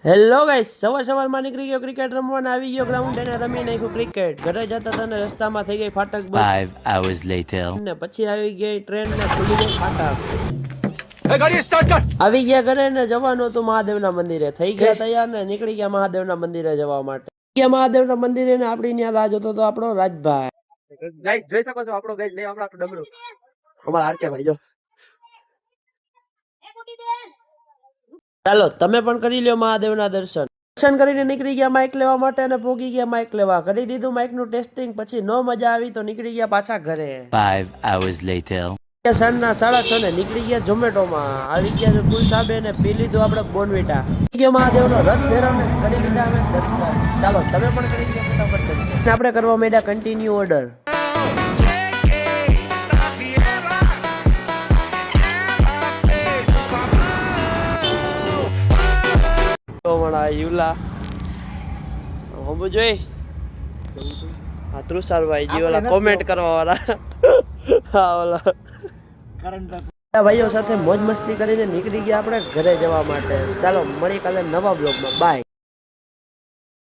Hello guys, સવારમાં નીકળી ગયો ક્રિકેટ રમવાને, આવી ગયો ગ્રાઉન્ડ અને રમી નાખ્યું ક્રિકેટ. ઘરે જતા તને રસ્તામાં થઈ ગઈ ફાટક બંધ. 5 hours later. ને પછી આવી ગઈ ટ્રેન ને ખુલી ગઈ ફાટક. ગાડી સ્ટાર્ટ કર. આવી ગયા ઘરે ને જવાનું હતું મહાદેવના મંદિરે. થઈ ગયા તૈયાર ને નીકળી ગયા મહાદેવના મંદિરે જવા માટે. ગયા મહાદેવના મંદિરે ને આપણી ત્યાં રાહ જોતો તો આપણો રાજભાઈ. ગાઈસ જોઈ શકો છો આપણો ગાઈસ લઈ આપણો ડમરું. અમારા આરકે ભાઈ જો. ચાલો તમે પણ કરી લ્યો મહાદેવના દર્શન. દર્શન કરીને નીકળી ગયા માઇક લેવા માટે અને પોગી ગયા માઇક લેવા. કરી દીધું માઇક નું ટેસ્ટિંગ. પછી નો મજા આવી તો નીકળી ગયા પાછા ઘરે. 5 hours later. સાંજના 6:30 ને નીકળી ગયા ઝોમેટોમાં. આવી ગયા ફૂલ સાબે ને પી લીધું આપણે બોનવીટા. ગયો મહાદેવનો રથ ફેરવને કરી લીધા અમે દર્શન. ચાલો તમે પણ કરી લ્યો ફટાફટ દર્શન. આપણે કરવા માંડ્યા કન્ટિન્યુ ઓર્ડર. યુલા હું જોઈ હા તૃષારભાઈ જી ઓલા કોમેન્ટ કરવા વાળા હા ઓલા ભાઈઓ સાથે મોજ મસ્તી કરીને નીકળી ગયા આપણે ઘરે જવા માટે. ચાલો મળી કાલે નવા બ્લોગમાં. બાય.